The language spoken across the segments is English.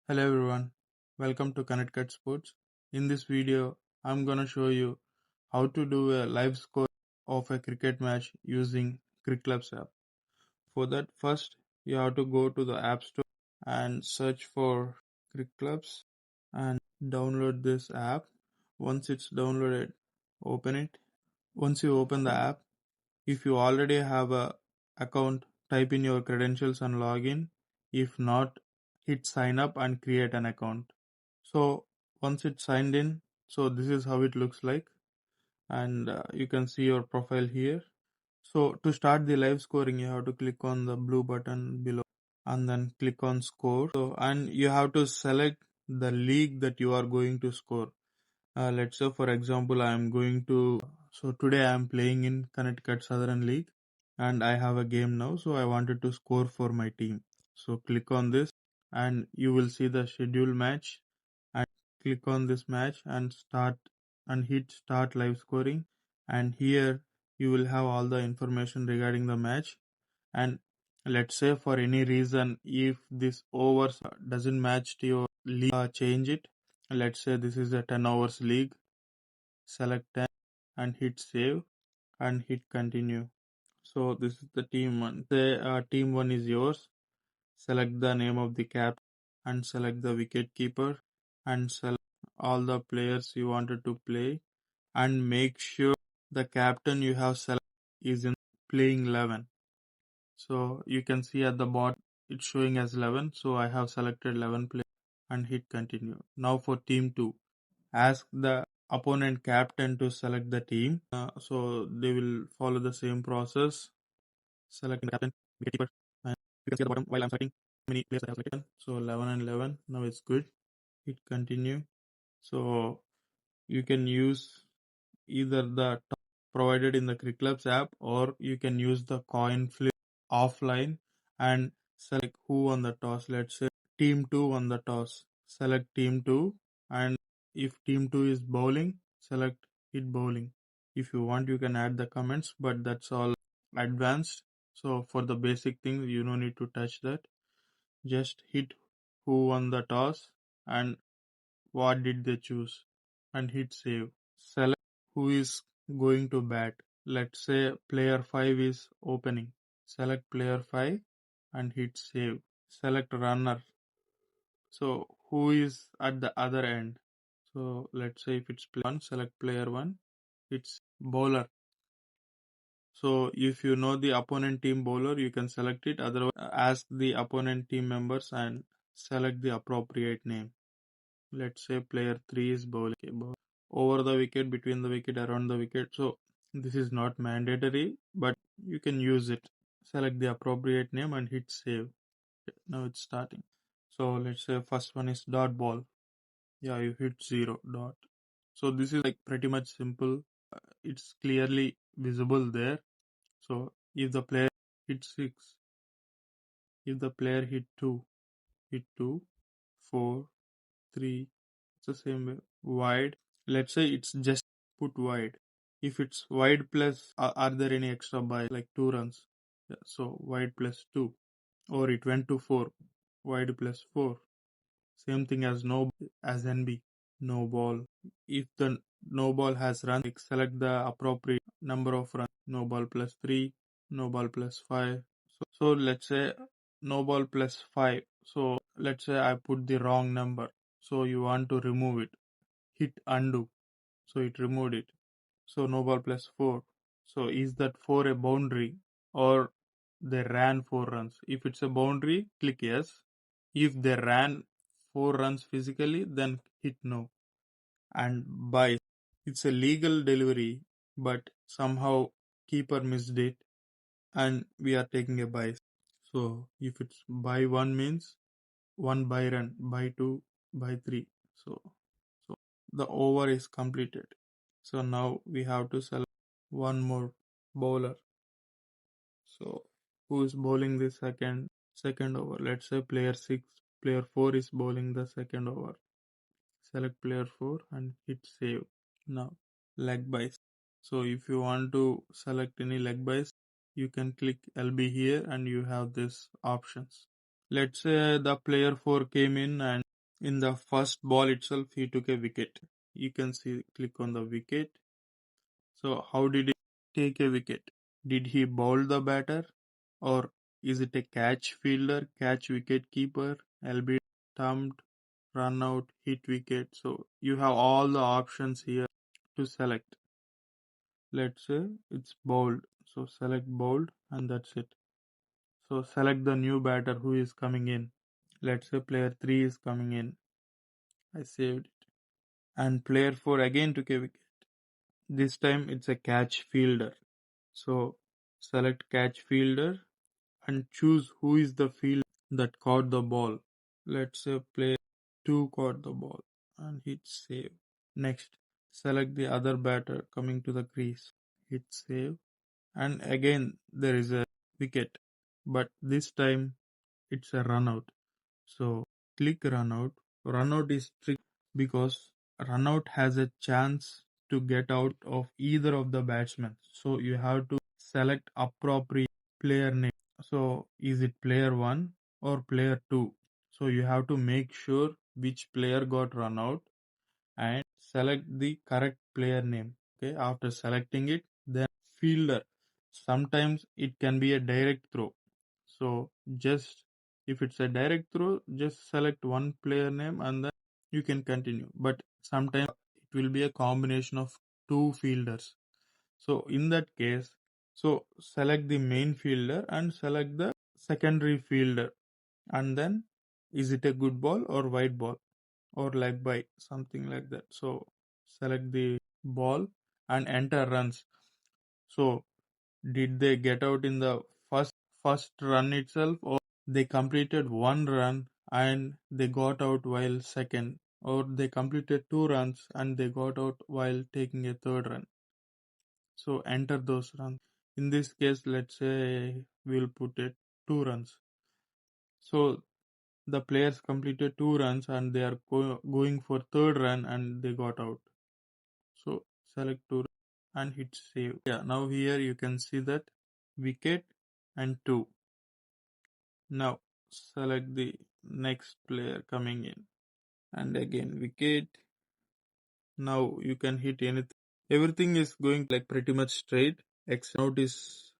Hello everyone, welcome to Connect Sports. In this video, I'm gonna show you how to do a live score of a cricket match using CricClubs app. For that, first you have to go to the App Store and search for CricClubs and download this app. Once it's downloaded, open it. Once you open the app, if you already have a account, type in your credentials and login. If not, hit sign up and create an account. So once it's signed in, so this is how it looks like, and you can see your profile here. So to start the live scoring, you have to click on the blue button below and then click on score. So and you have to select the league that you are going to score. Let's say for example, I am going to. So today I am playing in Connecticut Southern League, and I have a game now. So I wanted to score for my team. So click on this, and you will see the schedule match and click on this match and start and hit start live scoring, and here you will have all the information regarding the match. And let's say for any reason if this overs doesn't match to your league, change it. Let's say this is a 10 overs league, select 10 and hit save and hit continue. So this is the team 1. Say team 1 is yours. Select the name of the cap and select the wicket keeper and select all the players you wanted to play, and make sure the captain you have selected is in playing 11. So you can see at the bottom it's showing as 11. So I have selected 11 players and hit continue. Now for team 2, ask the opponent captain to select the team. So they will follow the same process. Select the captain, wicketkeeper, and you can see at the bottom while I'm selecting how many players I have selected. So 11 and 11. Now it's good. Hit continue. So you can use either the top provided in the CricClubs app, or you can use the coin flip offline and select who won the toss. Let's say team 2 won the toss. Select team 2, and if team 2 is bowling, select hit bowling. If you want, you can add the comments, but that's all advanced. So for the basic things, you don't need to touch that. Just hit who won the toss and what did they choose and hit save. Select who is going to bat. Let's say player 5 is opening. Select player 5 and hit save. Select runner. So who is at the other end? So let's say if it's player 1, select player 1. It's bowler. So if you know the opponent team bowler, you can select it. Otherwise, ask the opponent team members and select the appropriate name. Let's say player 3 is bowling. Over the wicket, between the wicket, around the wicket. So this is not mandatory, but you can use it. Select the appropriate name and hit save. Now it's starting. So let's say first one is dot ball. Yeah, you hit 0 dot. So this is like pretty much simple. It's clearly visible there. So if the player hit 6, if the player hit 2, hit 2, 4, 3, it's the same way. Wide. Let's say it's just put wide. If it's wide plus, are there any extra by like 2 runs? Yeah, so wide plus 2. Or it went to 4. Wide plus 4. Same thing as no as NB. No ball. If the no ball has run, like select the appropriate number of runs. No ball plus 3. No ball plus 5. So let's say no ball plus 5. So let's say I put the wrong number. So you want to remove it. Hit undo. So it removed it. So no ball plus 4. So is that 4 a boundary, or they ran 4 runs? If it's a boundary, click yes. If they ran 4 runs physically, then hit no. And by, it's a legal delivery, but somehow keeper missed it and we are taking a bye. So if it's by 1 means 1 by run, by 2, by 3. So the over is completed. So now we have to select one more bowler. So who is bowling the second over? Let's say player 6, player 4 is bowling the second over. Select player 4 and hit save. Now leg byes. So if you want to select any leg byes, you can click LB here and you have this options. Let's say the player 4 came in and In the first ball itself, he took a wicket. You can see, click on the wicket. So how did he take a wicket? Did he bowl the batter, or is it a catch fielder, catch wicket keeper, albeit stumped, run out, hit wicket? So you have all the options here to select. Let's say it's bowled. So select bowled and that's it. So select the new batter who is coming in. Let's say player 3 is coming in. I saved it. And player 4 again took a wicket. This time it's a catch fielder. So select catch fielder and choose who is the fielder that caught the ball. Let's say player 2 caught the ball and hit save. Next, select the other batter coming to the crease. Hit save. And again there is a wicket. But this time it's a run out. So click run out. Run out is tricky because run out has a chance to get out of either of the batsmen. So you have to select appropriate player name. So is it player 1 or player 2? So you have to make sure which player got run out and select the correct player name. Okay, after selecting it, then fielder. Sometimes it can be a direct throw. So just if it's a direct throw, just select one player name and then you can continue. But sometimes it will be a combination of two fielders. So in that case, so select the main fielder and select the secondary fielder. And then is it a good ball or white ball or leg by something like that. So select the ball and enter runs. So did they get out in the first run itself, or they completed one run and they got out while second, or they completed two runs and they got out while taking a third run? So enter those runs. In this case, let's say we'll put it 2 runs. So the players completed 2 runs and they are going for third run and they got out. So select 2 and hit save. Yeah, now here you can see that wicket and 2. Now select the next player coming in and again wicket. Now you can hit anything. Everything is going like pretty much straight. Except out is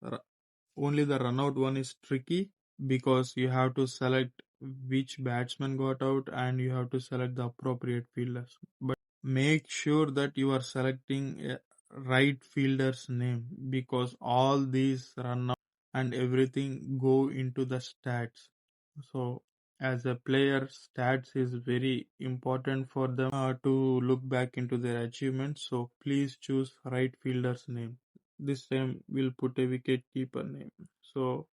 only the run out one is tricky because you have to select which batsman got out and you have to select the appropriate fielders. But make sure that you are selecting a right fielder's name because all these run out and everything go into the stats. So as a player, stats is very important for them to look back into their achievements. So please choose right fielder's name. This time we'll put a wicket keeper name. So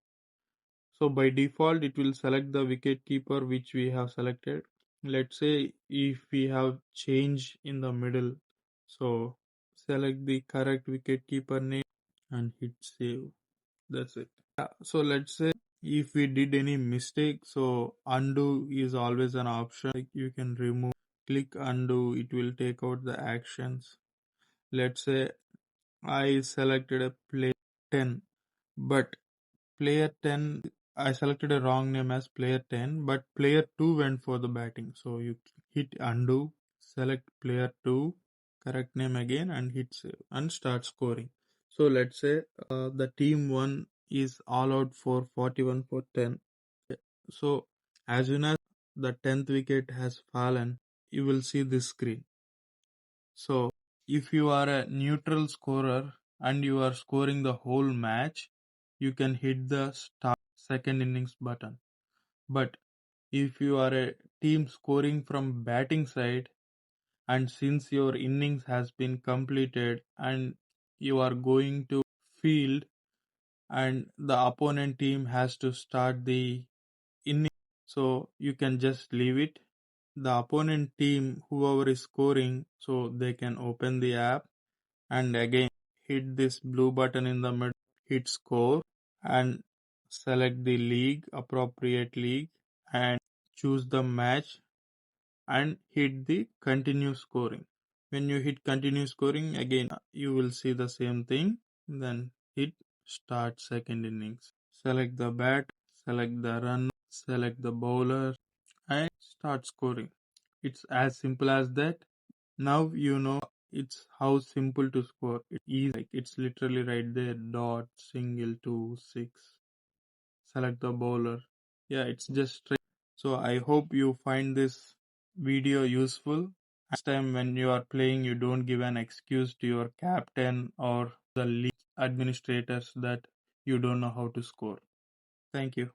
by default it will select the wicket keeper which we have selected. Let's say if we have change in the middle, so select the correct wicket keeper name and hit save. That's it. Yeah, so let's say if we did any mistake, so undo is always an option. Like you can remove, click undo, it will take out the actions. Let's say I selected a player 10, but player 10, I selected a wrong name as player 10, but player 2 went for the batting. So you hit undo, select player 2, correct name again, and hit save and start scoring. So let's say the team 1 is all out for 41 for 10. So as soon as the 10th wicket has fallen, you will see this screen. So if you are a neutral scorer and you are scoring the whole match, you can hit the start second innings button. But if you are a team scoring from batting side and since your innings has been completed and you are going to field and the opponent team has to start the innings, so you can just leave it. The opponent team, whoever is scoring, so they can open the app and again hit this blue button in the middle, hit score and select the league, appropriate league, and choose the match and hit the continue scoring. When you hit continue scoring, again you will see the same thing. Then hit start second innings. Select the bat, select the run, select the bowler, and start scoring. It's as simple as that. Now you know it's how simple to score. It's easy, like it's literally right there. Dot, single, two, six. Select the bowler. Yeah, it's just straight. So I hope you find this video useful. Next time when you are playing, you don't give an excuse to your captain or the league administrators that you don't know how to score. Thank you.